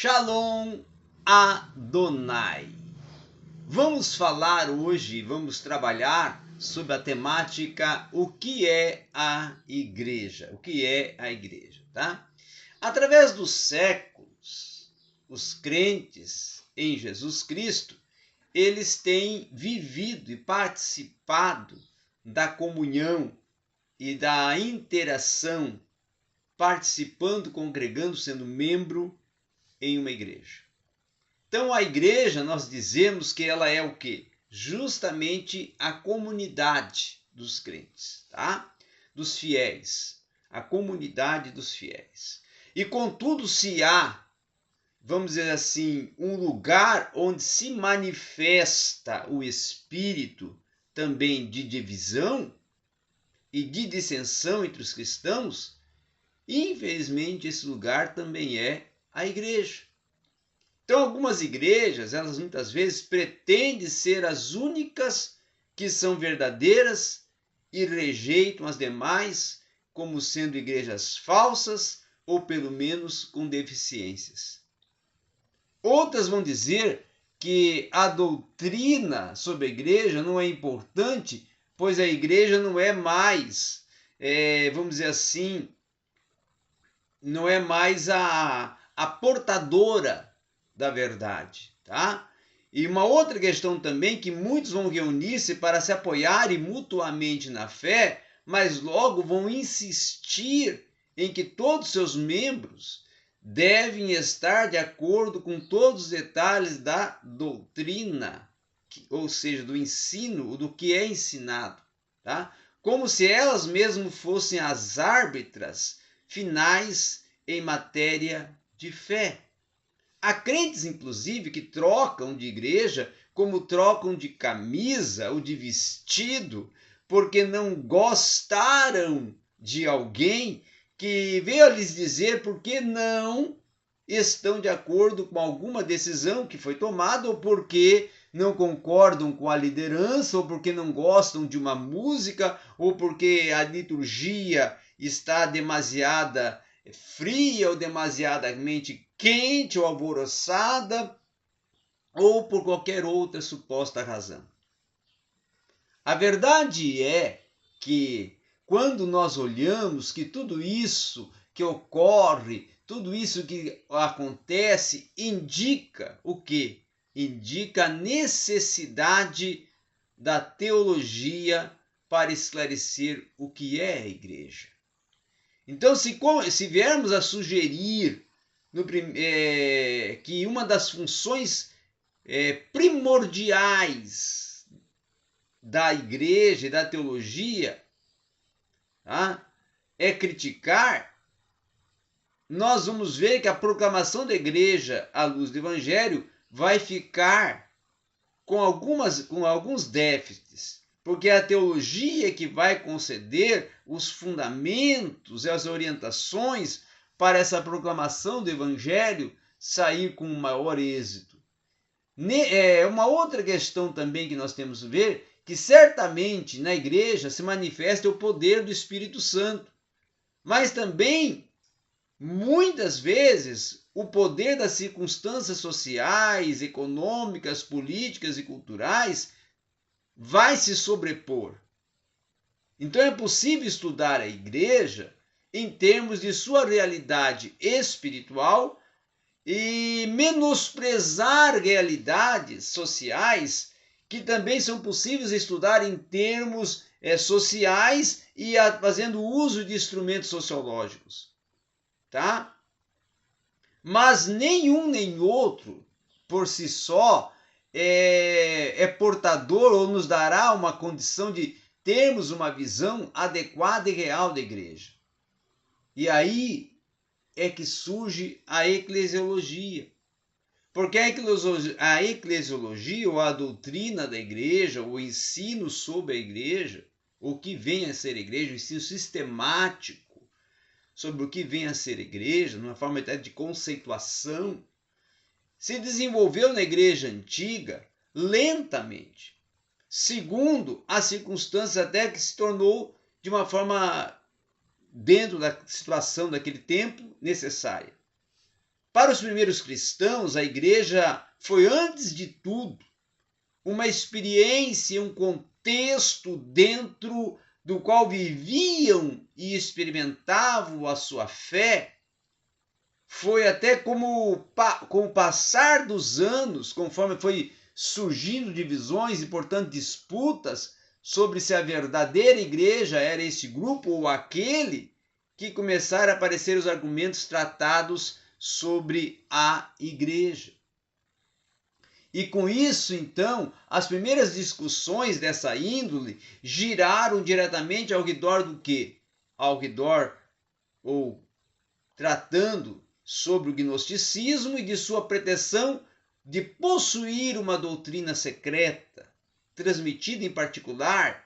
Shalom Adonai. Vamos falar hoje, vamos trabalhar sobre a temática o que é a igreja. O que é a igreja, tá? Através dos séculos, os crentes em Jesus Cristo, eles têm vivido e participado da comunhão e da interação, participando, congregando, sendo membro em uma igreja. Então a igreja, nós dizemos que ela é o quê? Justamente a comunidade dos crentes, tá? Dos fiéis, a comunidade dos fiéis. E contudo, se há, vamos dizer assim, um lugar onde se manifesta o espírito também de divisão e de dissensão entre os cristãos, infelizmente esse lugar também é a igreja. Então, algumas igrejas, elas muitas vezes pretendem ser as únicas que são verdadeiras e rejeitam as demais como sendo igrejas falsas ou pelo menos com deficiências. Outras vão dizer que a doutrina sobre a igreja não é importante, pois a igreja não é mais, vamos dizer assim, não é mais a portadora da verdade, tá? E uma outra questão também, que muitos vão reunir-se para se apoiarem mutuamente na fé, mas logo vão insistir em que todos seus membros devem estar de acordo com todos os detalhes da doutrina, ou seja, do ensino, do que é ensinado, tá? Como se elas mesmas fossem as árbitras finais em matéria de fé. Há crentes, inclusive, que trocam de igreja como trocam de camisa ou de vestido, porque não gostaram de alguém que veio lhes dizer por que não estão de acordo com alguma decisão que foi tomada, ou porque não concordam com a liderança, ou porque não gostam de uma música, ou porque a liturgia está demasiada fria ou demasiadamente quente ou alvoroçada, ou por qualquer outra suposta razão. A verdade é que quando nós olhamos que tudo isso que ocorre, tudo isso que acontece, indica o quê? Indica a necessidade da teologia para esclarecer o que é a igreja. Então, se viermos a sugerir que uma das funções primordiais da igreja e da teologia, tá, é criticar, nós vamos ver que a proclamação da igreja à luz do evangelho vai ficar com alguns déficits, porque é a teologia que vai conceder os fundamentos e as orientações para essa proclamação do evangelho sair com maior êxito. Uma outra questão também que nós temos que ver, que certamente na igreja se manifesta o poder do Espírito Santo, mas também, muitas vezes, o poder das circunstâncias sociais, econômicas, políticas e culturais vai se sobrepor. Então é possível estudar a igreja em termos de sua realidade espiritual e menosprezar realidades sociais que também são possíveis estudar em termos sociais e fazendo uso de instrumentos sociológicos, tá? Mas nenhum nem outro por si só é portador ou nos dará uma condição de termos uma visão adequada e real da igreja. E aí é que surge a eclesiologia. Porque a eclesiologia, ou a doutrina da igreja, o ensino sobre a igreja, o que vem a ser a igreja, o ensino sistemático sobre o que vem a ser a igreja, numa forma até de conceituação, se desenvolveu na igreja antiga lentamente, segundo as circunstâncias até que se tornou de uma forma, dentro da situação daquele tempo, necessária. Para os primeiros cristãos, a igreja foi, antes de tudo, uma experiência, um contexto dentro do qual viviam e experimentavam a sua fé. Foi até como com o passar dos anos, conforme foi surgindo divisões e, portanto, disputas sobre se a verdadeira igreja era esse grupo ou aquele, que começaram a aparecer os argumentos tratados sobre a igreja. E com isso, então, as primeiras discussões dessa índole giraram diretamente ao redor do quê? Ao redor, ou tratando sobre o gnosticismo e de sua pretensão de possuir uma doutrina secreta, transmitida em particular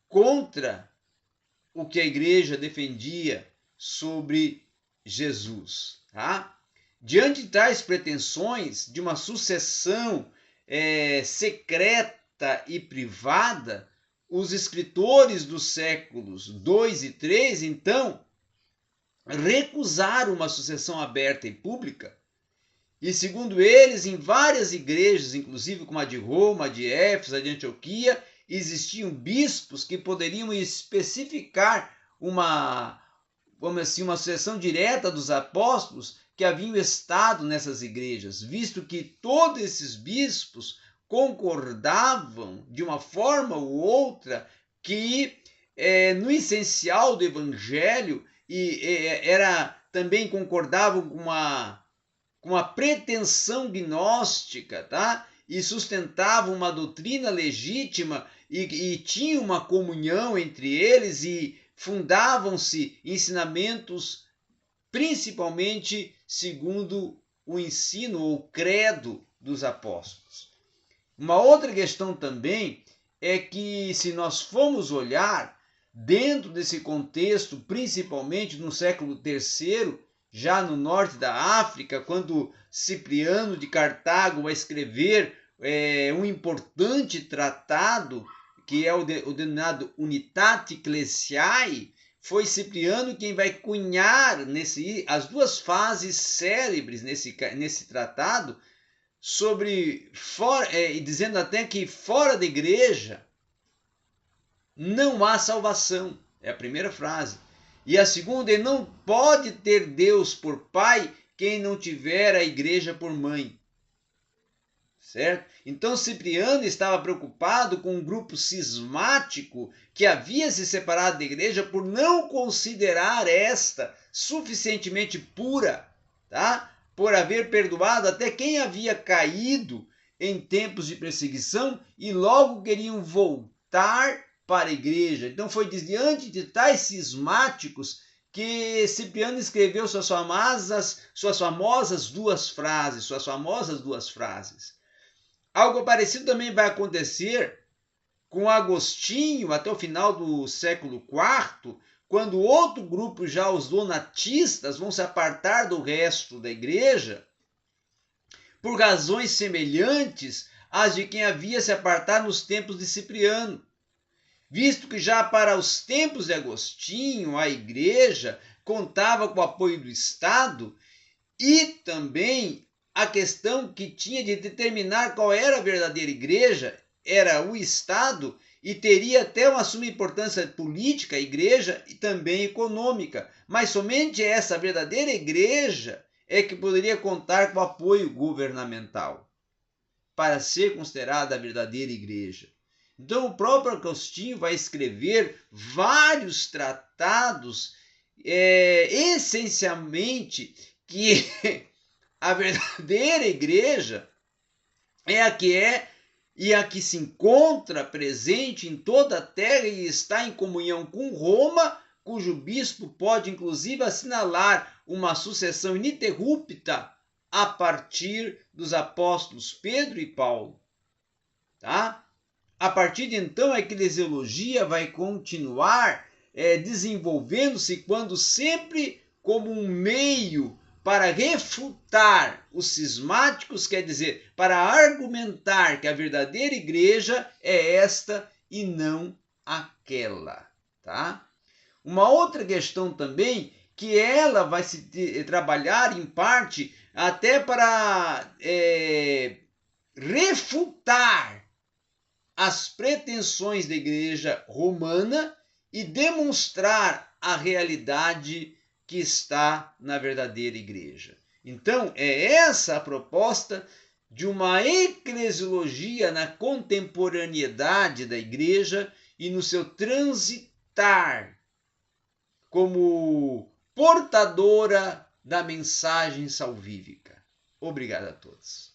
contra o que a igreja defendia sobre Jesus. Tá? Diante de tais pretensões de uma sucessão secreta e privada, os escritores dos séculos II e III, então, recusaram uma sucessão aberta e pública. E, segundo eles, em várias igrejas, inclusive como a de Roma, a de Éfeso, a de Antioquia, existiam bispos que poderiam especificar uma sucessão direta dos apóstolos que haviam estado nessas igrejas, visto que todos esses bispos concordavam, de uma forma ou outra, que no essencial do evangelho também concordavam com uma pretensão gnóstica, tá? E sustentavam uma doutrina legítima e tinham uma comunhão entre eles e fundavam-se ensinamentos principalmente segundo o ensino ou credo dos apóstolos. Uma outra questão também é que, se nós formos olhar dentro desse contexto, principalmente no século III, já no norte da África, quando Cipriano de Cartago vai escrever um importante tratado, que é o denominado Unitate Ecclesiae, foi Cipriano quem vai cunhar as duas fases célebres nesse tratado, dizendo até que fora da igreja não há salvação. É a primeira frase. E a segunda é: não pode ter Deus por pai quem não tiver a igreja por mãe. Certo? Então Cipriano estava preocupado com um grupo cismático que havia se separado da igreja por não considerar esta suficientemente pura, tá? Por haver perdoado até quem havia caído em tempos de perseguição e logo queriam voltar para a igreja. Então foi diante de tais cismáticos que Cipriano escreveu suas famosas duas frases. Algo parecido também vai acontecer com Agostinho até o final do século IV, quando outro grupo, já os donatistas, vão se apartar do resto da igreja por razões semelhantes às de quem havia se apartado nos tempos de Cipriano. Visto que já para os tempos de Agostinho a igreja contava com o apoio do Estado e também a questão que tinha de determinar qual era a verdadeira igreja era o Estado, e teria até uma suma importância política, a igreja, e também econômica. Mas somente essa verdadeira igreja é que poderia contar com o apoio governamental para ser considerada a verdadeira igreja. Então o próprio Agostinho vai escrever vários tratados, essencialmente, que a verdadeira igreja é a que é e a que se encontra presente em toda a terra e está em comunhão com Roma, cujo bispo pode inclusive assinalar uma sucessão ininterrupta a partir dos apóstolos Pedro e Paulo. Tá? A partir de então, a eclesiologia vai continuar desenvolvendo-se quando sempre como um meio para refutar os cismáticos, quer dizer, para argumentar que a verdadeira igreja é esta e não aquela. Tá? Uma outra questão também que ela vai se trabalhar em parte até para refutar as pretensões da Igreja Romana e demonstrar a realidade que está na verdadeira Igreja. Então, é essa a proposta de uma eclesiologia na contemporaneidade da Igreja e no seu transitar como portadora da mensagem salvífica. Obrigado a todos.